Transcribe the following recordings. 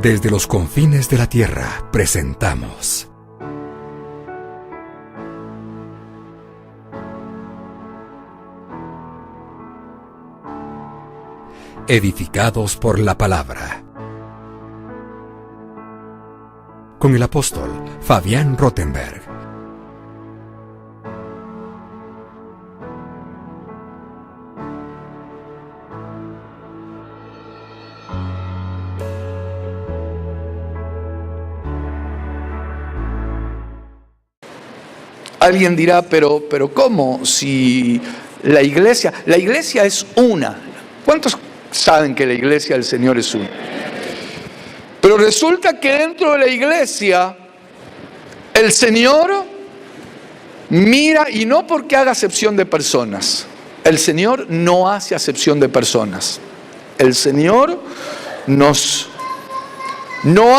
Desde los confines de la tierra presentamos Edificados por la Palabra, con el apóstol Fabián Rottenberg. Alguien dirá, pero ¿cómo? Si la iglesia es una. ¿Cuántos saben que la iglesia del Señor es una? Pero resulta que dentro de la iglesia el Señor mira, y no porque haga acepción de personas. El Señor no hace acepción de personas. El Señor no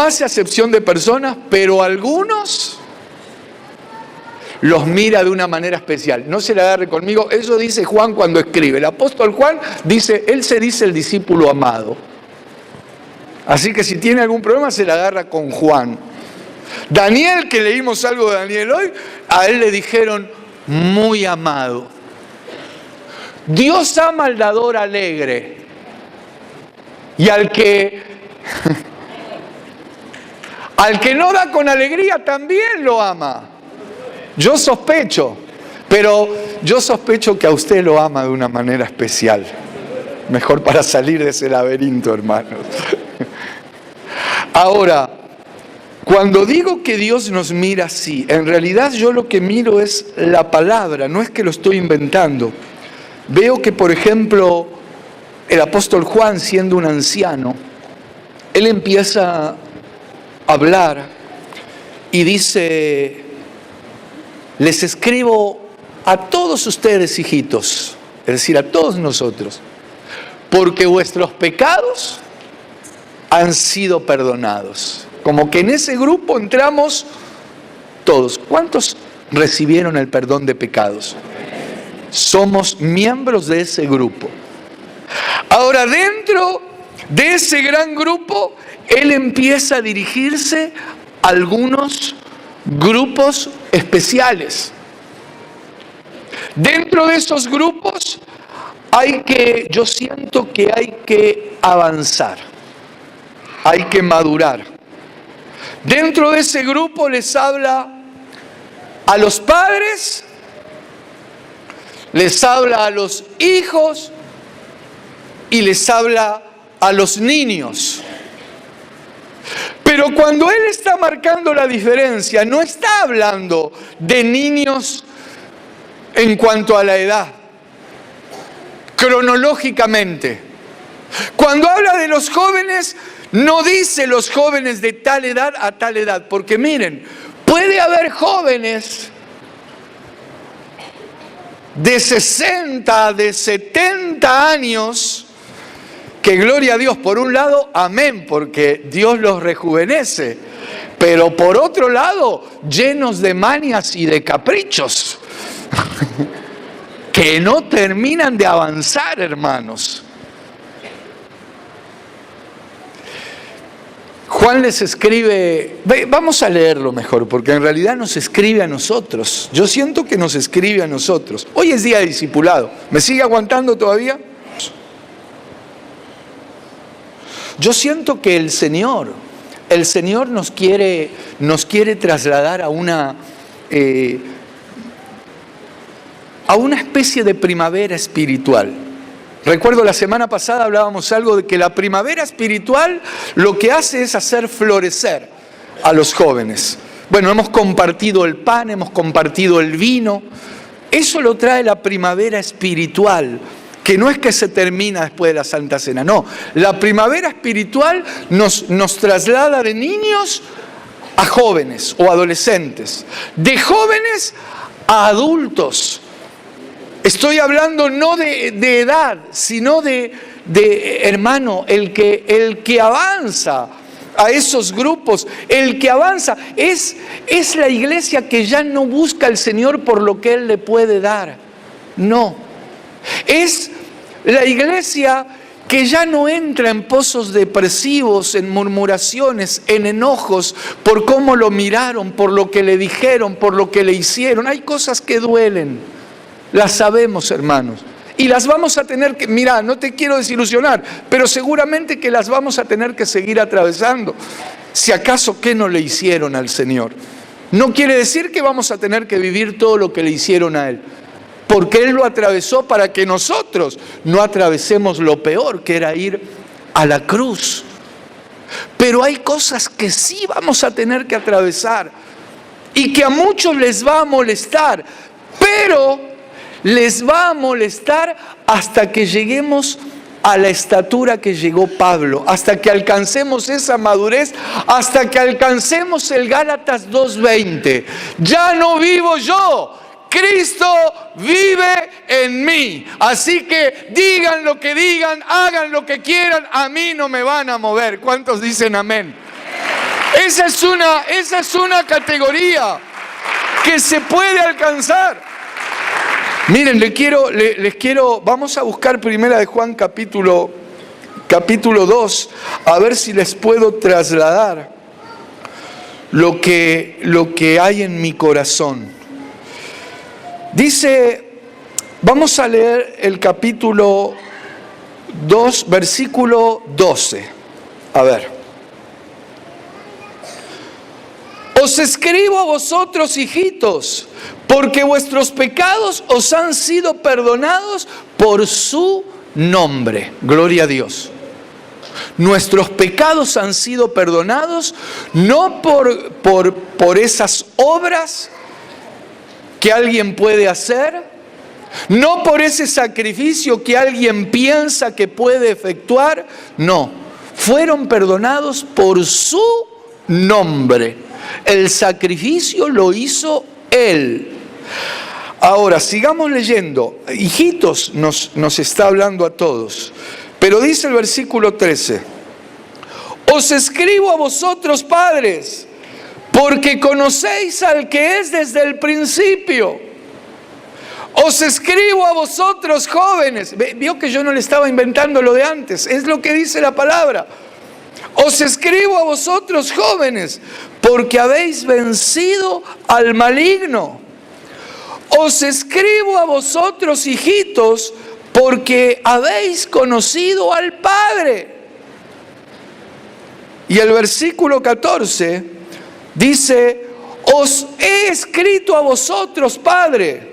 hace acepción de personas, pero algunos los mira de una manera especial. No se le agarre conmigo, eso dice Juan cuando escribe. El apóstol Juan dice, él se dice el discípulo amado. Así que si tiene algún problema se le agarra con Juan. Daniel, que leímos algo de Daniel hoy, a él le dijeron muy amado. Dios ama al dador alegre. Y al que no da con alegría también lo ama. Yo sospecho que a usted lo ama de una manera especial. Mejor para salir de ese laberinto, hermanos. Ahora, cuando digo que Dios nos mira así, en realidad yo lo que miro es la palabra, no es que lo estoy inventando. Veo que, por ejemplo, el apóstol Juan, siendo un anciano, él empieza a hablar y dice: les escribo a todos ustedes, hijitos, es decir, a todos nosotros, porque vuestros pecados han sido perdonados. Como que en ese grupo entramos todos. ¿Cuántos recibieron el perdón de pecados? Somos miembros de ese grupo. Ahora, dentro de ese gran grupo, él empieza a dirigirse a algunos grupos especiales. Dentro de esos grupos yo siento que hay que avanzar, hay que madurar. Dentro de ese grupo les habla a los padres, les habla a los hijos y les habla a los niños. Pero cuando él está marcando la diferencia, no está hablando de niños en cuanto a la edad, cronológicamente. Cuando habla de los jóvenes, no dice los jóvenes de tal edad a tal edad, porque miren, puede haber jóvenes de 60, de 70 años, que gloria a Dios, por un lado, amén, porque Dios los rejuvenece, pero por otro lado, llenos de manias y de caprichos, que no terminan de avanzar, hermanos. Juan les escribe, vamos a leerlo mejor, porque en realidad nos escribe a nosotros. Yo siento que nos escribe a nosotros. Hoy es día de discipulado. ¿Me sigue aguantando todavía? Yo siento que el Señor nos quiere trasladar a una especie de primavera espiritual. Recuerdo la semana pasada hablábamos algo de que la primavera espiritual lo que hace es hacer florecer a los jóvenes. Bueno, hemos compartido el pan, hemos compartido el vino. Eso lo trae la primavera espiritual, que no es que se termina después de la Santa Cena, no. La primavera espiritual nos traslada de niños a jóvenes o adolescentes, de jóvenes a adultos. Estoy hablando no de edad, sino de hermano, el que avanza a esos grupos, el que avanza, es la iglesia que ya no busca al Señor por lo que Él le puede dar. No. Es la iglesia que ya no entra en pozos depresivos, en murmuraciones, en enojos por cómo lo miraron, por lo que le dijeron, por lo que le hicieron. Hay cosas que duelen, las sabemos, hermanos, y las vamos a tener que, mira, no te quiero desilusionar, pero seguramente que las vamos a tener que seguir atravesando. Si acaso, ¿qué no le hicieron al Señor? No quiere decir que vamos a tener que vivir todo lo que le hicieron a Él, porque Él lo atravesó para que nosotros no atravesemos lo peor, que era ir a la cruz. Pero hay cosas que sí vamos a tener que atravesar y que a muchos les va a molestar, pero les va a molestar hasta que lleguemos a la estatura que llegó Pablo, hasta que alcancemos esa madurez, hasta que alcancemos el Gálatas 2:20. Ya no vivo yo, Cristo vive en mí. Así que digan lo que digan, hagan lo que quieran, a mí no me van a mover. ¿Cuántos dicen amén? Esa es una categoría que se puede alcanzar. Miren, les quiero, vamos a buscar Primera de Juan capítulo 2, a ver si les puedo trasladar lo que hay en mi corazón. Dice, vamos a leer el capítulo 2, versículo 12. A ver. Os escribo a vosotros, hijitos, porque vuestros pecados os han sido perdonados por su nombre. Gloria a Dios. Nuestros pecados han sido perdonados no por esas obras que alguien puede hacer, no por ese sacrificio que alguien piensa que puede efectuar, no, fueron perdonados por su nombre. El sacrificio lo hizo Él. Ahora, sigamos leyendo. Hijitos nos está hablando a todos. Pero dice el versículo 13: os escribo a vosotros, padres, porque conocéis al que es desde el principio. Os escribo a vosotros, jóvenes. Vio que yo no le estaba inventando lo de antes. Es lo que dice la palabra. Os escribo a vosotros, jóvenes, porque habéis vencido al maligno. Os escribo a vosotros, hijitos, porque habéis conocido al Padre. Y el versículo 14 dice: os he escrito a vosotros, Padre,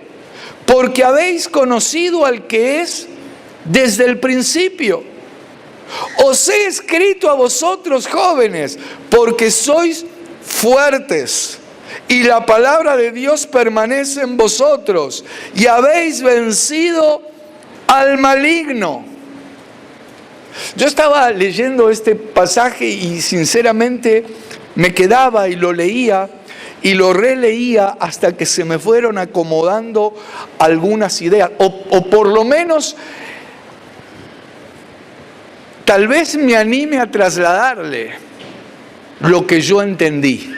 porque habéis conocido al que es desde el principio. Os he escrito a vosotros, jóvenes, porque sois fuertes y la palabra de Dios permanece en vosotros y habéis vencido al maligno. Yo estaba leyendo este pasaje y sinceramente me quedaba y lo leía y lo releía hasta que se me fueron acomodando algunas ideas, o por lo menos tal vez me anime a trasladarle lo que yo entendí.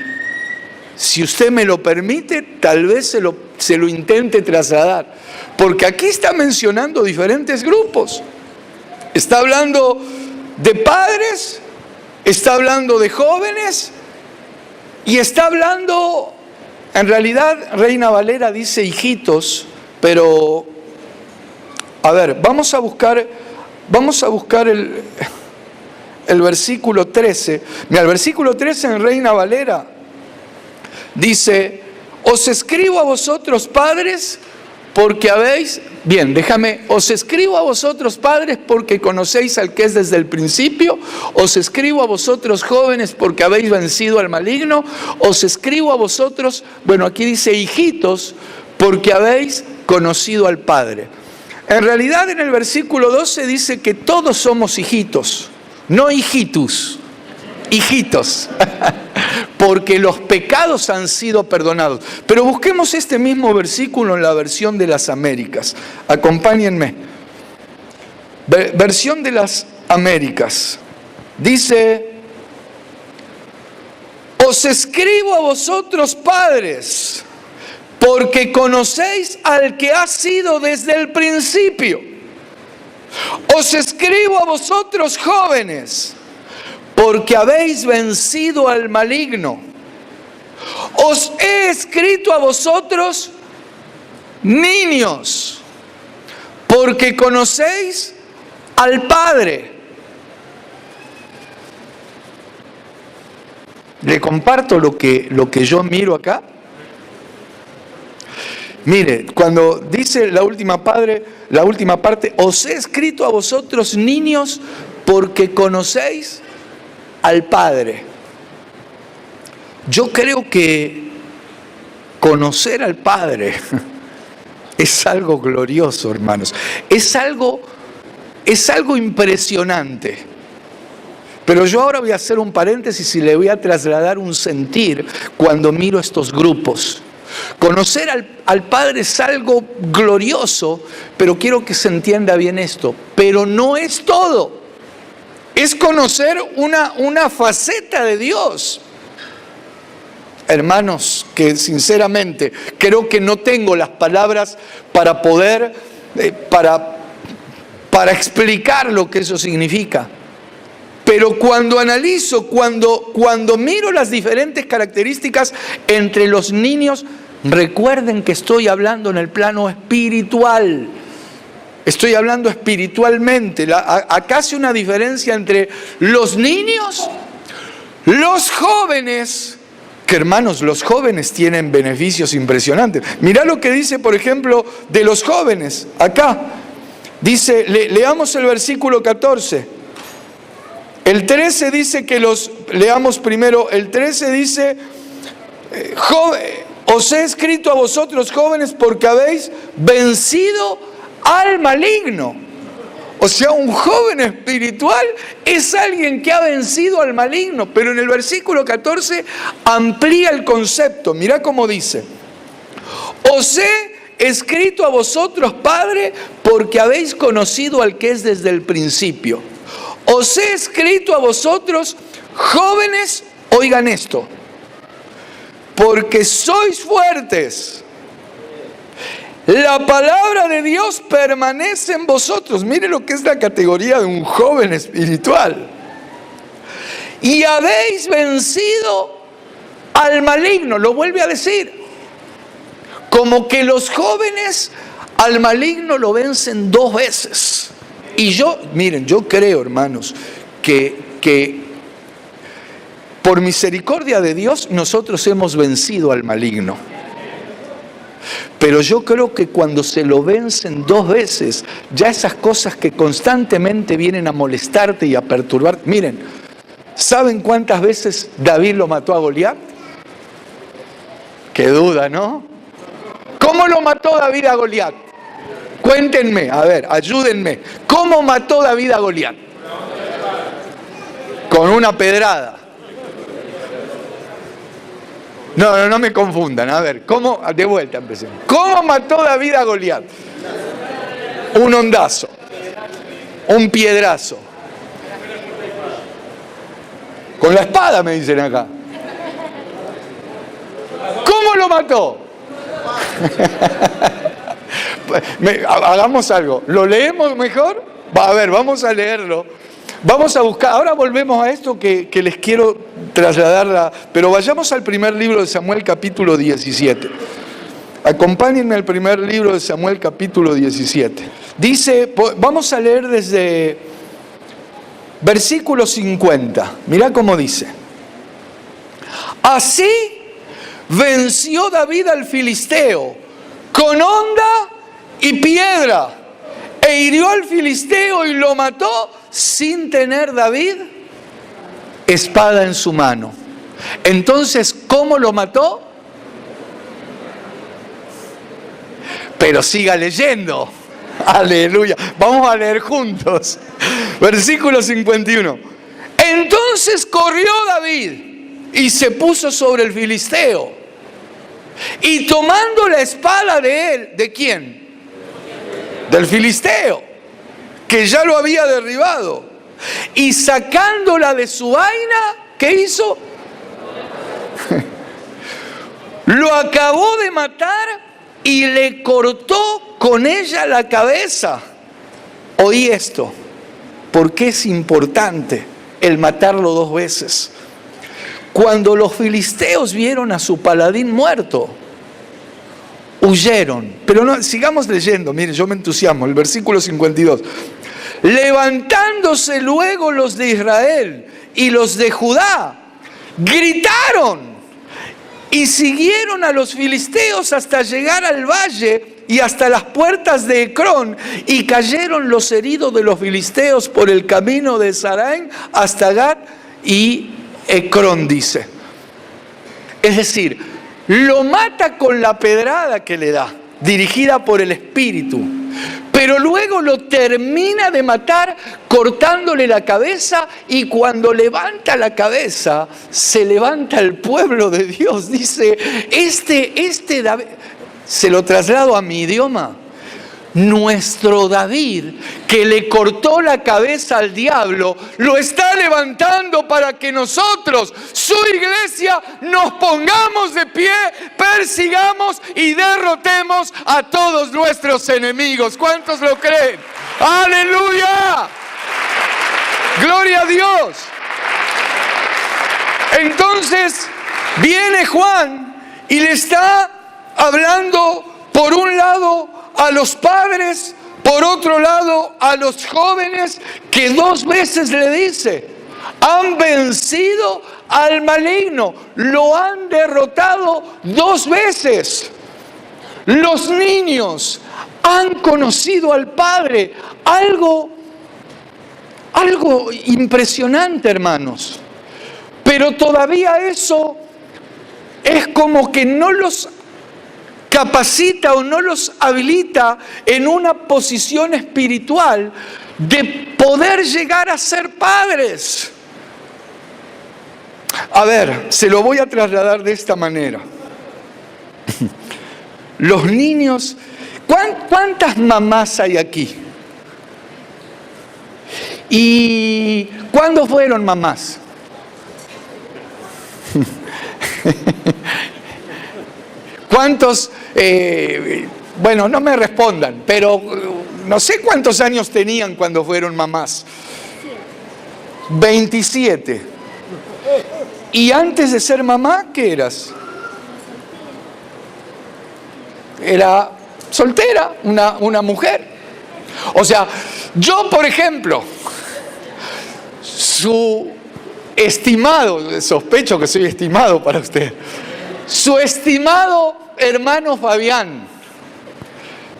Si usted me lo permite, tal vez se lo intente trasladar. Porque aquí está mencionando diferentes grupos. Está hablando de padres, está hablando de jóvenes y está hablando, en realidad Reina Valera dice hijitos, pero a ver, vamos a buscar el versículo 13. Mira, el versículo 13 en Reina Valera dice: os escribo a vosotros, padres, porque habéis... Bien, os escribo a vosotros, padres, porque conocéis al que es desde el principio. Os escribo a vosotros, jóvenes, porque habéis vencido al maligno. Os escribo a vosotros, bueno, aquí dice hijitos, porque habéis conocido al Padre. En realidad en el versículo 12 dice que todos somos hijitos, no hijitus, hijitos, porque los pecados han sido perdonados. Pero busquemos este mismo versículo en la versión de las Américas. Acompáñenme. Versión de las Américas. Dice: os escribo a vosotros, padres, porque conocéis al que ha sido desde el principio. Os escribo a vosotros jóvenes, porque habéis vencido al maligno. Os he escrito a vosotros niños, porque conocéis al Padre. Le comparto lo que yo miro acá. Mire, cuando dice la última parte, os he escrito a vosotros niños porque conocéis al Padre. Yo creo que conocer al Padre es algo glorioso, hermanos. Es algo impresionante. Pero yo ahora voy a hacer un paréntesis y le voy a trasladar un sentir cuando miro estos grupos. Conocer al Padre es algo glorioso, pero quiero que se entienda bien esto. Pero no es todo. Es conocer una faceta de Dios. Hermanos, que sinceramente creo que no tengo las palabras para poder, para explicar lo que eso significa. Pero cuando analizo, cuando miro las diferentes características entre los niños, recuerden que estoy hablando en el plano espiritual. Estoy hablando espiritualmente. Acá hace una diferencia entre los niños, los jóvenes, que hermanos, los jóvenes tienen beneficios impresionantes. Mirá lo que dice, por ejemplo, de los jóvenes. Acá dice, leamos el versículo 14. El 13 dice que leamos primero, el 13 dice, os he escrito a vosotros jóvenes porque habéis vencido al maligno. O sea, un joven espiritual es alguien que ha vencido al maligno. Pero en el versículo 14 amplía el concepto. Mirá cómo dice, os he escrito a vosotros, Padre, porque habéis conocido al que es desde el principio. Os he escrito a vosotros, jóvenes, oigan esto, porque sois fuertes. La palabra de Dios permanece en vosotros. Mire lo que es la categoría de un joven espiritual. Y habéis vencido al maligno. Lo vuelve a decir. Como que los jóvenes al maligno lo vencen 2 veces. Y miren, yo creo, hermanos, que por misericordia de Dios nosotros hemos vencido al maligno. Pero yo creo que cuando se lo vencen 2 veces, ya esas cosas que constantemente vienen a molestarte y a perturbar. Miren, ¿saben cuántas veces David lo mató a Goliat? Qué duda, ¿no? ¿Cómo lo mató David a Goliat? Cuéntenme, a ver, ayúdenme. ¿Cómo mató David a Goliat? Con una pedrada. No me confundan. A ver, ¿cómo? De vuelta empecemos. ¿Cómo mató David a Goliat? Un ondazo. Un piedrazo. Con la espada, me dicen acá. ¿Cómo lo mató? Hagamos algo. ¿Lo leemos mejor? A ver, vamos a leerlo. Vamos a buscar. Ahora volvemos a esto que les quiero trasladar. Pero vayamos al primer libro de Samuel, capítulo 17. Acompáñenme al primer libro de Samuel, capítulo 17. Dice, vamos a leer desde versículo 50. Mirá cómo dice. Así venció David al filisteo con honda y piedra, e hirió al filisteo y lo mató sin tener David espada en su mano. Entonces, ¿cómo lo mató? Pero siga leyendo. Aleluya. Vamos a leer juntos. Versículo 51. Entonces corrió David y se puso sobre el filisteo. Y tomando la espada de él, ¿de quién? Del filisteo, que ya lo había derribado. Y sacándola de su vaina, ¿qué hizo? Lo acabó de matar y le cortó con ella la cabeza. Oí esto. por qué es importante el matarlo 2 veces. Cuando los filisteos vieron a su paladín muerto, huyeron. Pero no, sigamos leyendo, miren, yo me entusiasmo, el versículo 52. Levantándose luego los de Israel y los de Judá, gritaron y siguieron a los filisteos hasta llegar al valle y hasta las puertas de Ecrón, y cayeron los heridos de los filisteos por el camino de Saraim hasta Gat y Ecrón, dice. Es decir, lo mata con la pedrada que le da, dirigida por el Espíritu, pero luego lo termina de matar cortándole la cabeza, y cuando levanta la cabeza, se levanta el pueblo de Dios. Dice, este David, se lo traslado a mi idioma, nuestro David, que le cortó la cabeza al diablo, lo está levantando para que nosotros, su iglesia, nos pongamos de pie, persigamos y derrotemos a todos nuestros enemigos. ¿Cuántos lo creen? ¡Aleluya! ¡Gloria a Dios! Entonces viene Juan y le está hablando, por un lado, a los padres, por otro lado, a los jóvenes, que 2 veces le dice, han vencido al maligno, lo han derrotado 2 veces. Los niños han conocido al Padre. Algo impresionante, hermanos. Pero todavía eso es como que no los capacita o no los habilita en una posición espiritual de poder llegar a ser padres. A ver, se lo voy a trasladar de esta manera. Los niños, ¿cuántas mamás hay aquí? ¿Y cuándo fueron mamás? ¿Cuántos? Bueno, no me respondan, pero no sé cuántos años tenían cuando fueron mamás. 27. ¿Y antes de ser mamá, qué eras? Era soltera, una mujer. O sea, yo, por ejemplo, su estimado, sospecho que soy estimado para usted, su estimado hermano Fabián,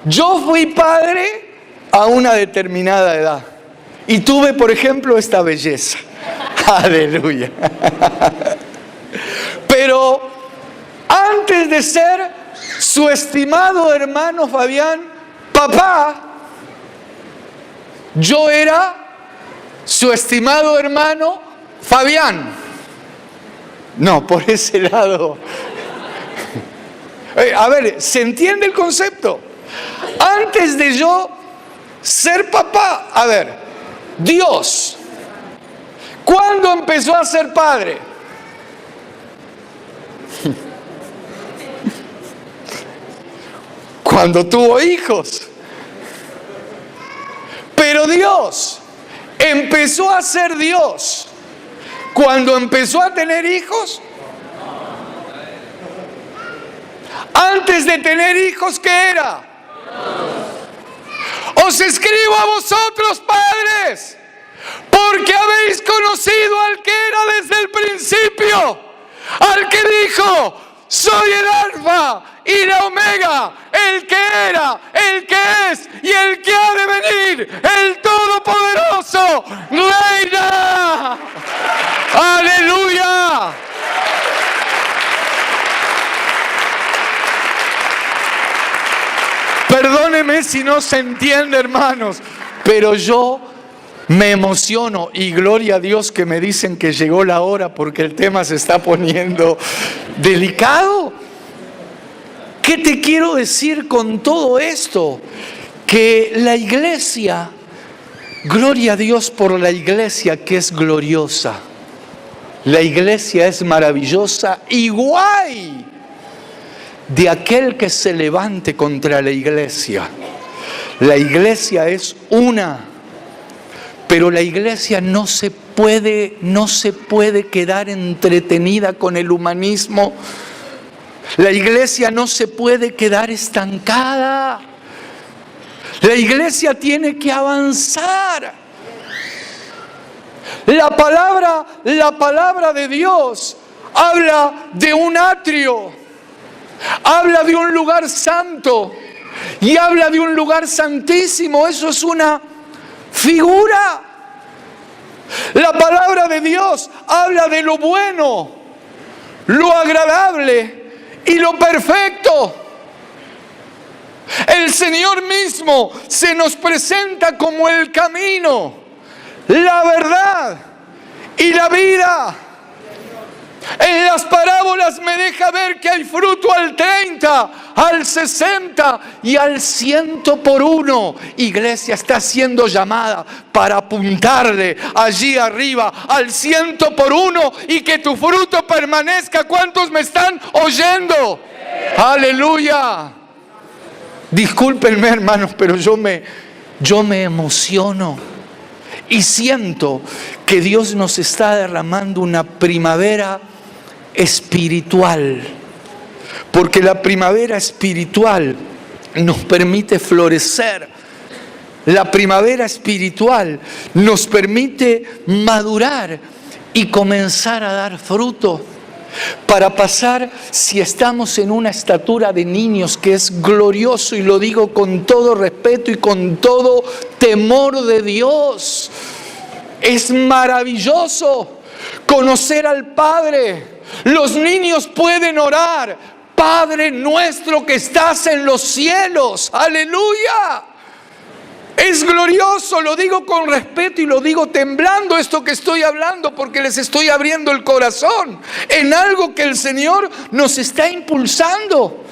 yo fui padre a una determinada edad y tuve, por ejemplo, esta belleza. Aleluya. Pero antes de ser su estimado hermano Fabián, papá, yo era su estimado hermano Fabián. No, por ese lado. A ver, ¿se entiende el concepto? Antes de yo ser papá, a ver, Dios, ¿cuándo empezó a ser padre? Cuando tuvo hijos. Pero Dios empezó a ser Dios cuando empezó a tener hijos. Antes de tener hijos, ¿qué era? Os escribo a vosotros, padres, porque habéis conocido al que era desde el principio, al que dijo, soy el Alfa y la Omega, el que era, el que es y el que ha de venir, el Todopoderoso, reina. ¡Aleluya! Perdóneme si no se entiende, hermanos, pero yo me emociono y gloria a Dios que me dicen que llegó la hora porque el tema se está poniendo delicado. ¿Qué te quiero decir con todo esto? Que la iglesia, gloria a Dios por la iglesia que es gloriosa. La iglesia es maravillosa y guay de aquel que se levante contra la iglesia. La iglesia es una. Pero la iglesia no se puede quedar entretenida con el humanismo. La iglesia no se puede quedar estancada. La iglesia tiene que avanzar. La palabra de Dios habla de un atrio, habla de un lugar santo y habla de un lugar santísimo. Eso es una figura. La palabra de Dios habla de lo bueno, lo agradable y lo perfecto. El Señor mismo se nos presenta como el camino, la verdad y la vida. En las parábolas me deja ver que hay fruto al 30, al 60 y al 100 por uno. Iglesia está siendo llamada para apuntarle allí arriba al 100 por uno y que tu fruto permanezca. ¿Cuántos me están oyendo? ¡Aleluya! Discúlpenme, hermanos, pero yo me emociono y siento que Dios nos está derramando una primavera espiritual, porque la primavera espiritual nos permite florecer. La primavera espiritual nos permite madurar y comenzar a dar fruto, para pasar, si estamos en una estatura de niños, que es glorioso, y lo digo con todo respeto y con todo temor de Dios, es maravilloso conocer al Padre. Los niños pueden orar: Padre nuestro que estás en los cielos. ¡Aleluya! Es glorioso, lo digo con respeto y lo digo temblando esto que estoy hablando, porque les estoy abriendo el corazón en algo que el Señor nos está impulsando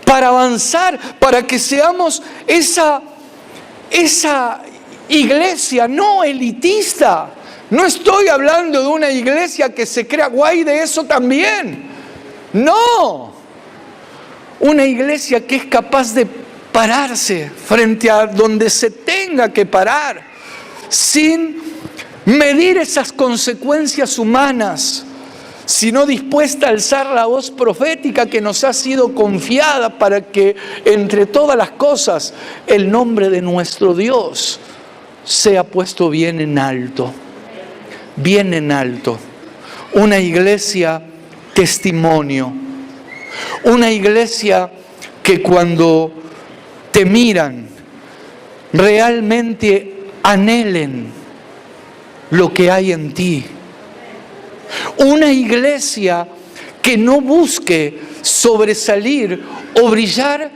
para avanzar, para que seamos esa iglesia no elitista. No estoy hablando de una iglesia que se crea guay de eso también. No, una iglesia que es capaz de pararse frente a donde se tenga que parar, sin medir esas consecuencias humanas, sino dispuesta a alzar la voz profética que nos ha sido confiada para que entre todas las cosas el nombre de nuestro Dios sea puesto bien en alto. Bien en alto. Una iglesia testimonio. Una iglesia que cuando te miran, realmente anhelen lo que hay en ti. Una iglesia que no busque sobresalir o brillar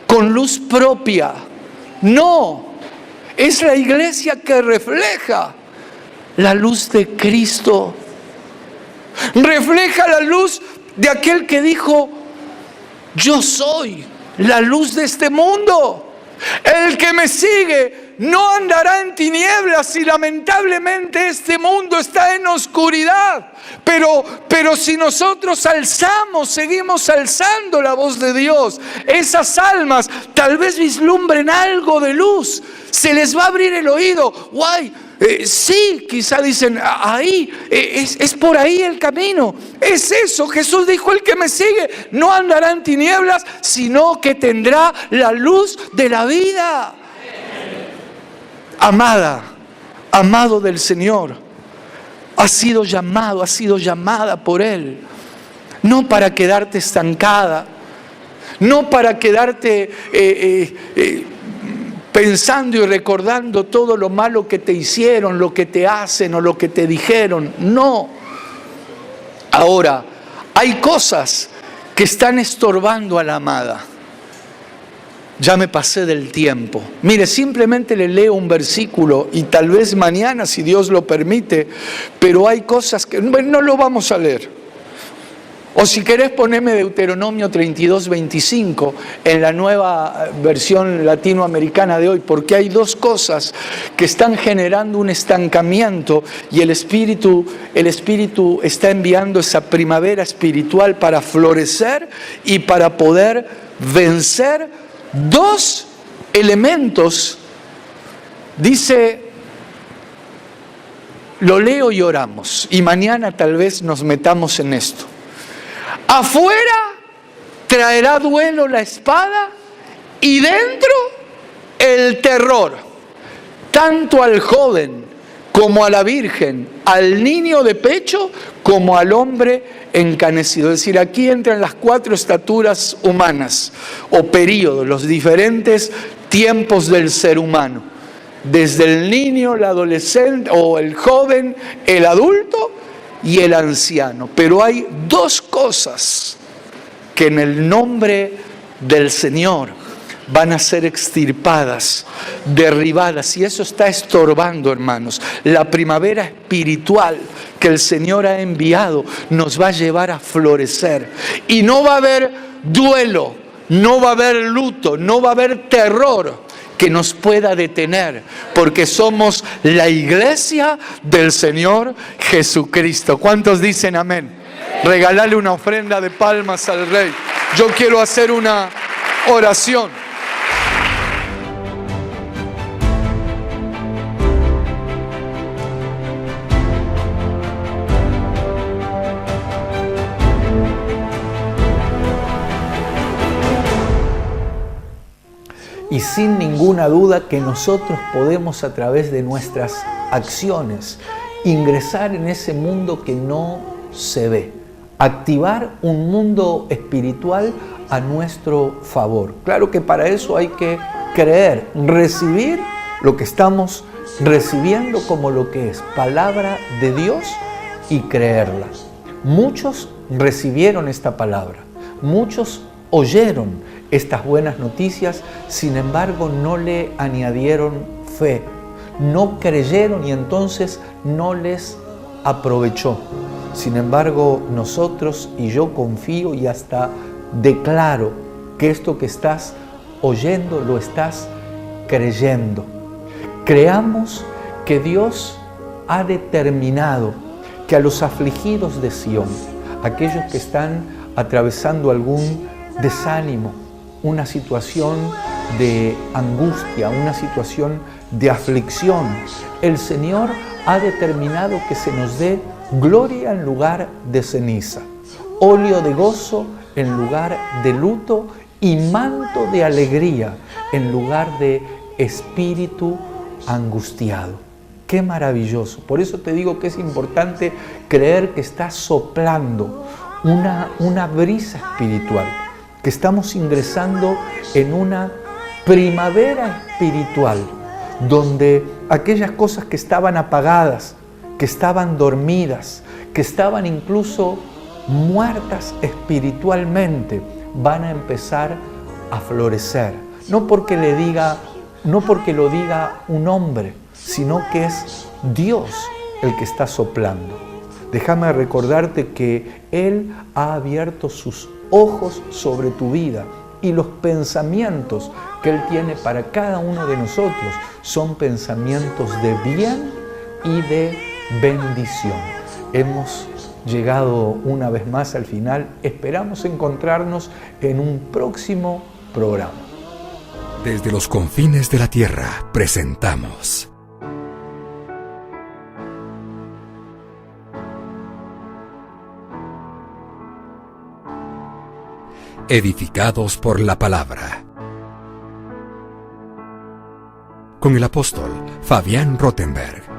con luz propia. No, es la iglesia que refleja la luz de Cristo. Refleja la luz de aquel que dijo: yo soy la luz de este mundo. El que me sigue no andará en tinieblas, y lamentablemente este mundo está en oscuridad. Pero si nosotros seguimos alzando la voz de Dios, esas almas tal vez vislumbren algo de luz. Se les va a abrir el oído. ¡Guay! Sí, quizá dicen, ahí, es por ahí el camino. Es eso, Jesús dijo: el que me sigue no andará en tinieblas, sino que tendrá la luz de la vida. Amada, amado del Señor, has sido llamada por Él, no para quedarte estancada, no para quedarte pensando y recordando todo lo malo que te hicieron, lo que te hacen o lo que te dijeron. No. Ahora, hay cosas que están estorbando a la amada. Ya me pasé del tiempo. Mire, simplemente le leo un versículo y tal vez mañana, si Dios lo permite, pero hay cosas que no lo vamos a leer. O si querés, poneme Deuteronomio 32:25 en la nueva versión latinoamericana de hoy, porque hay dos cosas que están generando un estancamiento y el Espíritu está enviando esa primavera espiritual para florecer y para poder vencer dos elementos. Dice lo leo y oramos. Y mañana tal vez nos metamos en esto. Afuera traerá duelo la espada y dentro el terror, tanto al joven como a la virgen, al niño de pecho como al hombre encanecido. Es decir, aquí entran las 4 estaturas humanas o periodos, los diferentes tiempos del ser humano. Desde el niño, el adolescente o el joven, el adulto y el anciano. Pero hay 2 cosas que en el nombre del Señor van a ser extirpadas, derribadas, y eso está estorbando, hermanos. La primavera espiritual que el Señor ha enviado nos va a llevar a florecer. Y no va a haber duelo, no va a haber luto, no va a haber terror que nos pueda detener, porque somos la iglesia del Señor Jesucristo. ¿Cuántos dicen amén? Regalale una ofrenda de palmas al Rey. Yo quiero hacer una oración. Y sin ninguna duda que nosotros podemos, a través de nuestras acciones, ingresar en ese mundo que no se ve, activar un mundo espiritual a nuestro favor. Claro que para eso hay que creer, recibir lo que estamos recibiendo como lo que es palabra de Dios y creerla. Muchos recibieron esta palabra, muchos oyeron estas buenas noticias, sin embargo no le añadieron fe, no creyeron y entonces no les aprovechó. Sin embargo, nosotros, y yo confío y hasta declaro que esto que estás oyendo lo estás creyendo. Creamos que Dios ha determinado que a los afligidos de Sión, aquellos que están atravesando algún desánimo, una situación de angustia, una situación de aflicción, el Señor ha determinado que se nos dé gloria en lugar de ceniza, óleo de gozo en lugar de luto y manto de alegría en lugar de espíritu angustiado. ¡Qué maravilloso! Por eso te digo que es importante creer que está soplando una brisa espiritual, que estamos ingresando en una primavera espiritual, donde aquellas cosas que estaban apagadas, que estaban dormidas, que estaban incluso muertas espiritualmente, van a empezar a florecer. No porque lo diga un hombre, sino que es Dios el que está soplando. Déjame recordarte que Él ha abierto sus ojos sobre tu vida y los pensamientos que Él tiene para cada uno de nosotros son pensamientos de bien y de bendición. Hemos llegado una vez más al final. Esperamos encontrarnos en un próximo programa. Desde los confines de la tierra presentamos Edificados por la Palabra, con el apóstol Fabián Rottenberg.